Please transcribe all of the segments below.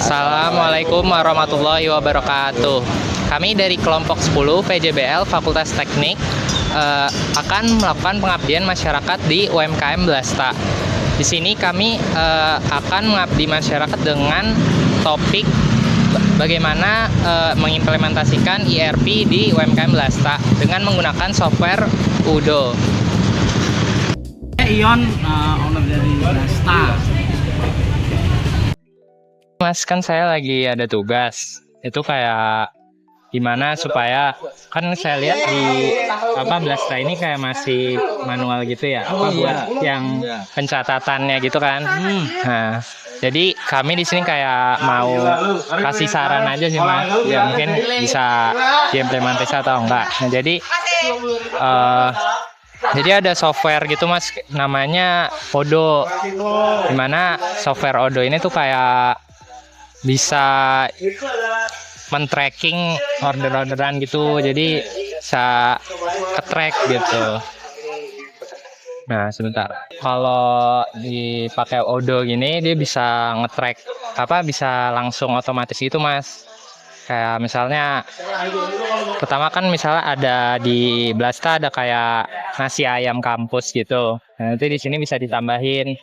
Assalamualaikum warahmatullahi wabarakatuh. Kami dari kelompok 10 PJBL Fakultas Teknik akan melakukan pengabdian masyarakat di UMKM Blasta. Di sini kami akan mengabdi masyarakat dengan topik bagaimana mengimplementasikan ERP di UMKM Blasta dengan menggunakan software Udo. Ion, owner dari Blasta. Mas, kan saya lagi ada tugas. Itu kayak gimana supaya, kan saya lihat di Blasta ini kayak masih manual gitu ya, buat yang pencatatannya gitu kan. Nah, jadi kami di sini kayak mau kasih saran aja sih Mas, ya mungkin bisa diimplementasi atau enggak. Nah, jadi ada software gitu Mas, namanya Odo. Dimana software Odo ini tuh kayak bisa men-tracking orderan gitu, jadi bisa ke-track gitu. Nah, sebentar. Kalau dipakai Odo gini, dia bisa nge-track bisa langsung otomatis gitu, Mas. Kayak misalnya pertama kan misalnya ada di Blasta ada kayak nasi ayam kampus gitu. Nah, nanti di sini bisa ditambahin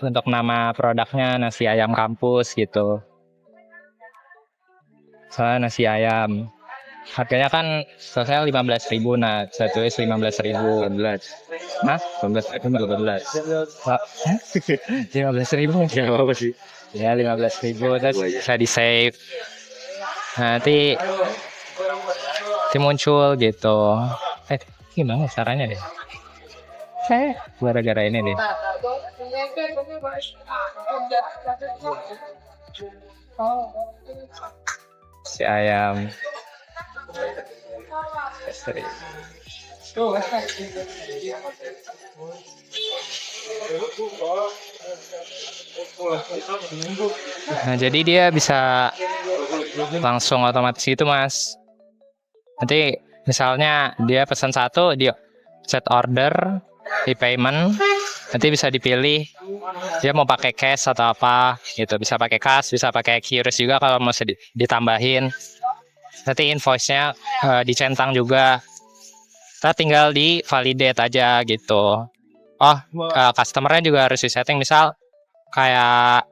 untuk nama produknya nasi ayam kampus gitu. Soalnya nasi ayam harganya kan selesai 15.000, nah saya tulis 15.000. 15. Nah, 15.000 ya apa sih? Ya 15.000 terus bisa di save. Nanti muncul gitu. Gimana caranya deh? Saya gara-gara ini deh. Si ayam. Nah, jadi dia bisa langsung otomatis gitu Mas. Nanti misalnya dia pesan satu, dia set order, di payment, nanti bisa dipilih dia mau pakai cash atau apa gitu. Bisa pakai cash, bisa pakai QRIS juga kalau mau ditambahin. Nanti invoice-nya dicentang juga. Kita tinggal di validate aja gitu. Customer-nya juga harus disetting, misal kayak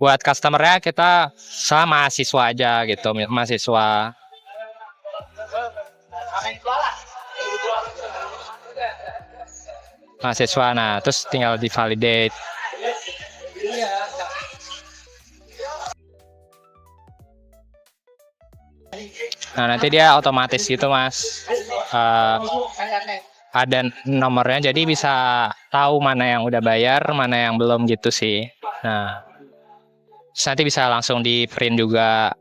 buat customer-nya kita sama mahasiswa aja gitu, mahasiswa. Nah terus tinggal di validate. Nah nanti dia otomatis gitu Mas, ada nomornya, jadi bisa tahu mana yang udah bayar, mana yang belum gitu sih. Nah nanti bisa langsung di print juga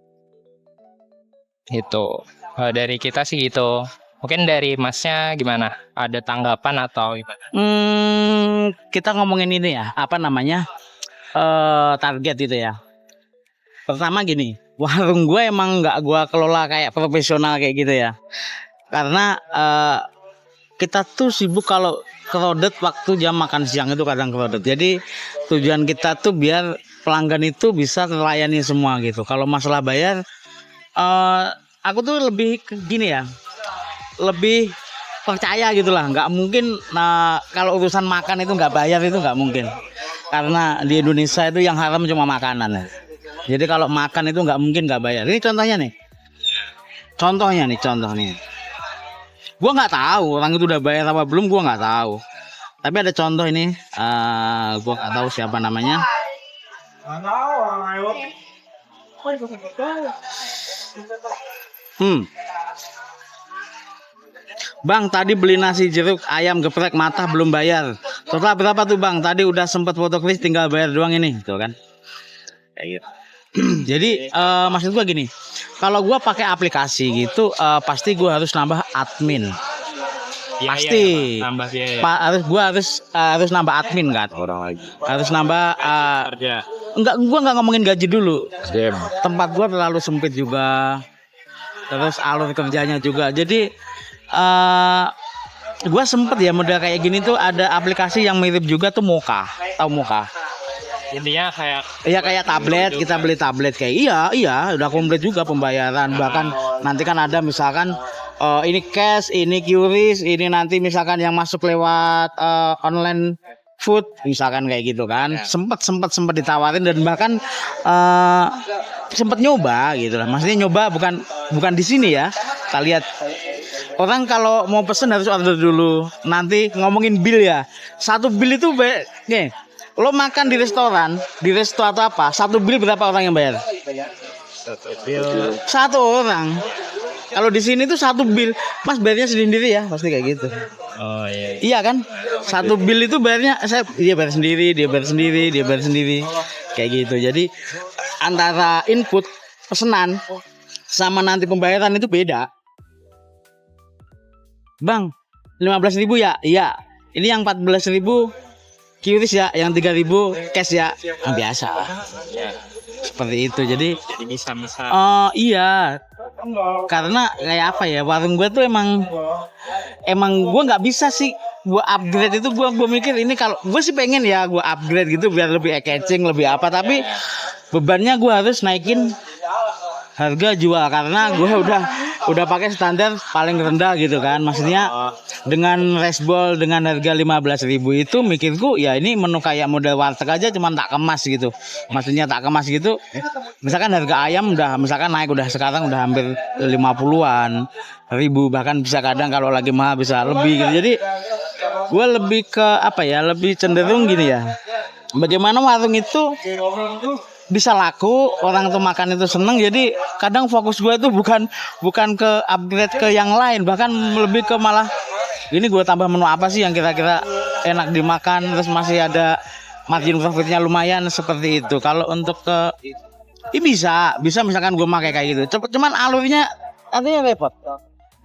gitu. Dari kita sih gitu. Mungkin dari Masnya gimana? Ada tanggapan atau gimana? Kita ngomongin ini ya, target itu ya. Pertama gini, warung gue emang nggak gue kelola kayak profesional kayak gitu ya. Karena kita tuh sibuk kalau crowded waktu jam makan siang itu kadang crowded. Jadi tujuan kita tuh biar pelanggan itu bisa melayani semua gitu. Kalau masalah bayar, aku tuh lebih gini ya, lebih percaya gitulah. Nggak mungkin kalau urusan makan itu nggak bayar, itu nggak mungkin. Karena di Indonesia itu yang haram cuma makanan. Jadi kalau makan itu nggak mungkin nggak bayar. Ini contohnya nih. Contoh nih. Gua nggak tahu orang itu udah bayar apa belum, gua nggak tahu. Tapi ada contoh ini, gua nggak tahu siapa namanya. Bang, tadi beli nasi jeruk ayam geprek matah belum bayar. Total berapa tuh Bang? Tadi udah sempat foto kris, tinggal bayar doang ini, tuh kan? Kayak gitu. Jadi maksud gua gini, kalau gua pakai aplikasi gitu, pasti gua harus nambah admin. Pasti. Gua harus nambah admin kan. Orang lagi. Harus nambah. Gua nggak ngomongin gaji dulu. Tempat gua terlalu sempit juga. Terus alur kerjanya juga. Jadi gua sempet ya model kayak gini tuh, ada aplikasi yang mirip juga tuh Moka. Tahu Moka? intinya kayak Iya kayak tablet, kita beli tablet kayak iya udah komplit juga pembayaran. Bahkan nanti kan ada misalkan ini cash, ini QRIS, ini nanti misalkan yang masuk lewat online food misalkan kayak gitu kan. Sempat ditawarin dan bahkan sempat nyoba gitu lah. Maksudnya nyoba bukan di sini ya. Kita lihat orang kalau mau pesen harus order dulu. Nanti ngomongin bill ya. Satu bill itu nih, lo makan di restoran, di resto atau apa, satu bill berapa orang yang bayar? Satu orang. Kalau di sini tuh satu bill, Mas bayarnya sendiri ya, pasti kayak gitu. oh iya. Iya kan? Satu bill itu bayarnya dia bayar sendiri, dia bayar sendiri. Kayak gitu. Jadi antara input pesanan sama nanti pembayaran itu beda. Bang, 15.000 ya? Iya. Ini yang 14.000 QRIS ya, yang 3.000 cash ya. Biasa. Seperti itu. Jadi Bisa. iya. Karena kayak apa ya, warung gue tuh emang gue nggak bisa sih gue upgrade itu. Gue mikir ini, kalau gue sih pengen ya gue upgrade gitu biar lebih catching, lebih apa, tapi bebannya gue harus naikin harga jual karena gue udah pakai standar paling rendah gitu kan. Maksudnya dengan resbol dengan harga 15.000 itu mikirku ya ini menu kayak model warteg aja, cuman tak kemas gitu. Maksudnya tak kemas gitu. Misalkan harga ayam udah misalkan naik, udah sekarang udah hampir 50-an ribu, bahkan bisa kadang kalau lagi mahal bisa lebih gitu. Jadi gue lebih ke apa ya, lebih cenderung gini ya, bagaimana warung itu bisa laku, orang tuh makan itu seneng. Jadi kadang fokus gue tuh bukan ke upgrade ke yang lain, bahkan lebih ke malah ini gue tambah menu apa sih yang kira-kira enak dimakan, terus masih ada margin profitnya lumayan, seperti itu. Kalau untuk ke ini bisa misalkan gue pakai kayak gitu, cuman alurnya artinya repot.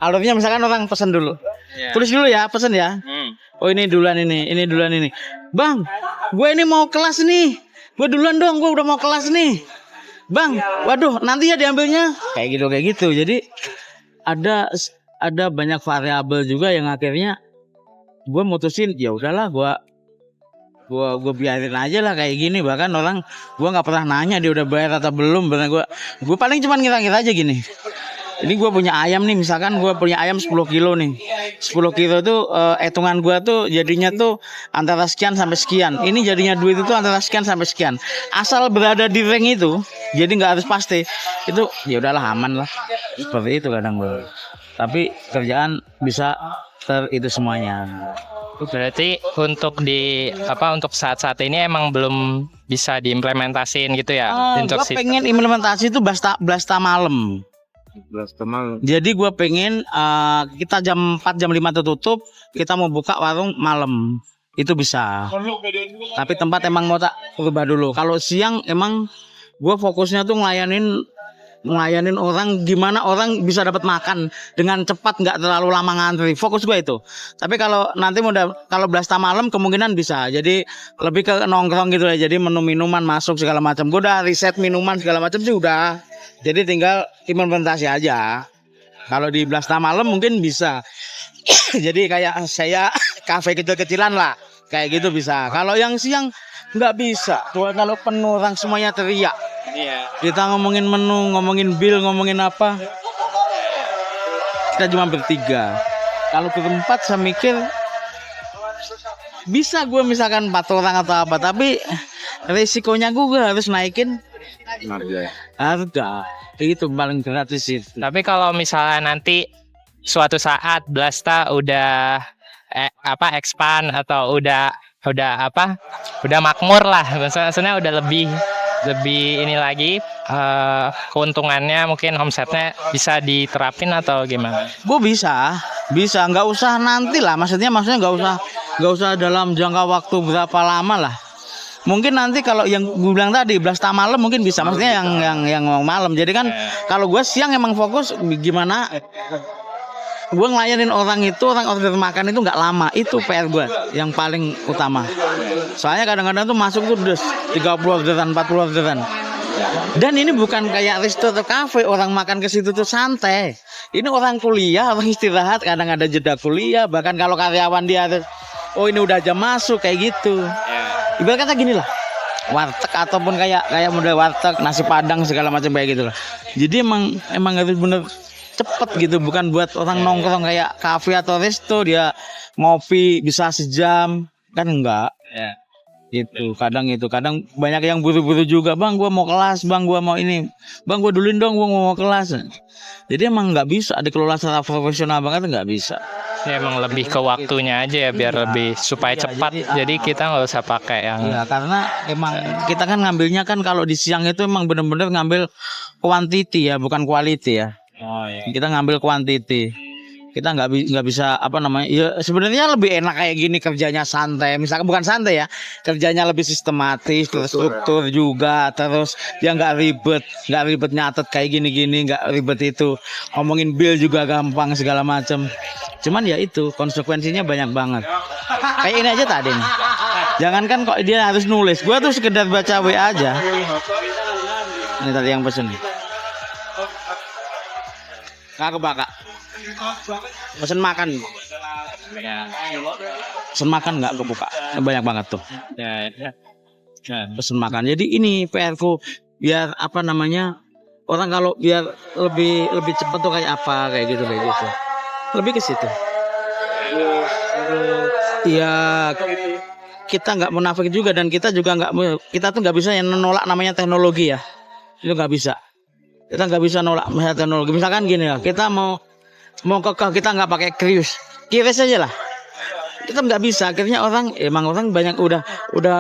Alurnya misalkan orang pesen dulu, tulis dulu ya, pesen ya. Oh ini duluan ini Bang, gue ini mau kelas nih, gue duluan dong, gue udah mau kelas nih. Bang, waduh nanti ya diambilnya. Kayak gitu. Jadi ada banyak variabel juga yang akhirnya gue mutusin ya udahlah, gue biarin aja lah kayak gini. Bahkan orang gue nggak pernah nanya dia udah bayar atau belum. Bener gue paling cuman ngira-ngira aja gini. Ini gue punya ayam nih, misalkan gue punya ayam 10 kilo nih. 10 kilo tuh hitungan gue tuh jadinya tuh antara sekian sampai sekian. Ini jadinya duit itu antara sekian sampai sekian. Asal berada di rank itu, jadi nggak harus pasti. Itu ya udahlah, aman lah. Seperti itu kadang gue. Tapi kerjaan bisa itu semuanya. Berarti untuk untuk saat-saat ini emang belum bisa diimplementasiin gitu ya? Gue pengen implementasi itu blasta malam. Jadi gue pengen kita jam 4 jam 5 tutup, kita mau buka warung malam. Itu bisa. Tapi tempat emang mau tak rubah dulu. Kalau siang emang gue fokusnya tuh ngelayanin orang, gimana orang bisa dapat makan dengan cepat, nggak terlalu lama ngantri. Fokus gue itu. Tapi kalau nanti kalau blasta malam kemungkinan bisa. Jadi lebih ke nongkrong gitu ya. Jadi menu minuman masuk segala macam. Gue udah riset minuman segala macam sih udah. Jadi tinggal implementasi aja. Kalau di blasta malam mungkin bisa. Jadi kayak saya kafe kecil-kecilan lah. Kayak gitu bisa. Kalau yang siang nggak bisa. Cuma kalau penuh orang semuanya teriak. Iya. Kita ngomongin menu, ngomongin bill, ngomongin apa. Kita cuma bertiga. Kalau berempat saya mikir bisa gue misalkan 4 orang atau apa. Tapi resikonya gue harus naikin harga. Itu paling gratis itu. Tapi kalau misalnya nanti suatu saat Blasta udah expand atau udah makmur lah, maksudnya udah lebih ini lagi, keuntungannya mungkin omsetnya bisa diterapin atau gimana? Gue bisa nggak usah nanti lah, maksudnya nggak usah dalam jangka waktu berapa lama lah. Mungkin nanti kalau yang gue bilang tadi blasta malam mungkin bisa, maksudnya yang malam. Jadi kan kalau gue siang emang fokus gimana gue ngelayanin orang order makan itu nggak lama. Itu PR gue yang paling utama. Soalnya kadang-kadang tuh masuk tuh 30 orderan, 40 orderan. Dan ini bukan kayak resto atau kafe, orang makan ke situ tuh santai. Ini orang kuliah, orang istirahat, kadang ada jeda kuliah. Bahkan kalau karyawan dia ada, oh ini udah jam masuk kayak gitu. Ibarat kata gini lah, warteg ataupun kayak model warteg, nasi padang segala macam kayak gitu loh. Jadi emang harus bener cepet gitu, bukan buat orang nongkrong kayak kafe atau resto dia ngopi bisa sejam kan enggak. Ya. Kadang banyak yang buru-buru juga, bang gua mau kelas, bang gua mau ini, bang gua duluin dong gua mau kelas. Jadi emang nggak bisa dikelola secara profesional banget, nggak bisa. Ya emang lebih ke waktunya aja ya biar lebih supaya Iya, cepat. Jadi kita nggak usah pakai yang Iya, karena emang kita kan ngambilnya kan kalau di siang itu emang bener-bener ngambil quantity ya, bukan quality ya. Oh iya. Kita ngambil quantity. Kita nggak bisa apa namanya? Ya sebenarnya lebih enak kayak gini, kerjanya santai. Misalkan bukan santai ya, kerjanya lebih sistematis, terstruktur juga, terus dia nggak ribet nyatet kayak gini-gini, nggak ribet itu. Ngomongin bill juga gampang segala macam. Cuman ya itu konsekuensinya banyak banget. Kayak ini aja tadi nih. Jangankan kok dia harus nulis, gua tuh sekedar baca WA aja. Ini tadi yang pesen. Kak Kak. Pesen makan. Pesen makan nggak kebuka. Banyak banget tuh. Pesen makan. Jadi ini PR-ku biar apa namanya? Orang kalau biar lebih cepat tuh kayak apa kayak gitu. Lebih ke situ. Ya kita nggak munafik juga dan kita tuh nggak bisa yang menolak namanya teknologi ya. Itu nggak bisa. Kita nggak bisa nolak teknologi. Misalkan gini ya, kita mau kekeh kita nggak pakai kiris aja lah. Kita nggak bisa. Akhirnya orang banyak udah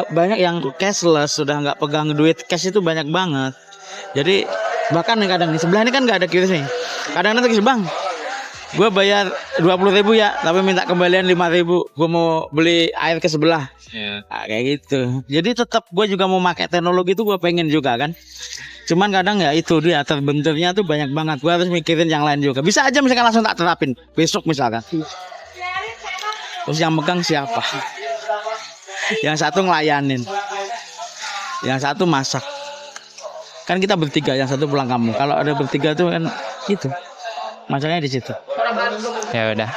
banyak yang cashless, sudah nggak pegang duit cash itu banyak banget. Jadi bahkan nih kadang di sebelah ini kan nggak ada kiris nih. Kadang nanti bang, gue bayar 20.000 ya, tapi minta kembalian 5.000. Gue mau beli air ke sebelah. Nah, kayak gitu. Jadi tetap gue juga mau pakai teknologi itu gue pengen juga kan. Cuman kadang ya itu dia terbenturnya tuh banyak banget. Gue harus mikirin yang lain juga. Bisa aja misalkan langsung tak terapin besok misalkan. Terus yang megang siapa? Yang satu ngelayanin, yang satu masak. Kan kita bertiga, yang satu pulang kampung. Kalau ada bertiga tuh kan gitu. Masalahnya di situ. Ya udah.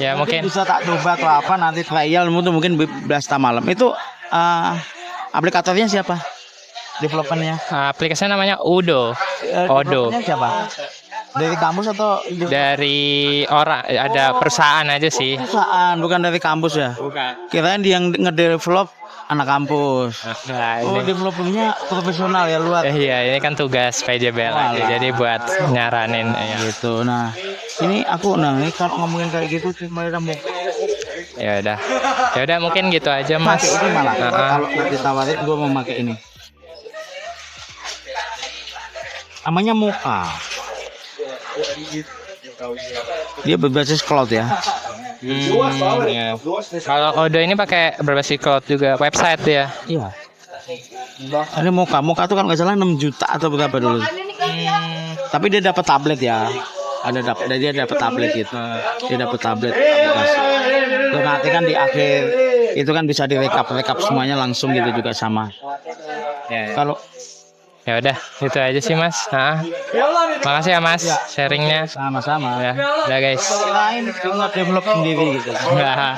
Ya mungkin bisa tak coba atau apa nanti trial mungkin Blasta malam. Itu aplikatornya siapa? Developernya? aplikasinya namanya Odo. Developernya siapa? Dari kampus atau Dari orang, ada perusahaan aja sih. perusahaan, bukan dari kampus ya? Bukan. Kirain dia yang ngedevelop anak kampus. Nah, Oh, developernya profesional ya luar. iya, ini kan tugas PJBL aja. Walah. Jadi buat nyaranin ya. Gitu. Nah, ini kalau ngomongin kayak gitu cuma mau Ya udah mungkin gitu aja Mas. pakai ini malah. Nah, Kalau ditawarin gue mau pakai ini. Namanya Mocha. Dia berbasis cloud ya. ya. Kalau Odo ini pakai berbasis cloud juga, website ya. Iya. Ini Mocha tuh kan nggak salah 6 juta atau berapa dulu. Tapi dia dapat tablet ya. Dia dapat tablet gitu. Dia dapat tablet aplikasi. Terus nanti kan di akhir itu kan bisa direkap semuanya langsung gitu juga sama. Kalau Ya udah, itu aja sih Mas. Makasih ya Mas sharingnya. sama-sama Ya, udah guys. lain cuma develop sendiri gitu. Nah.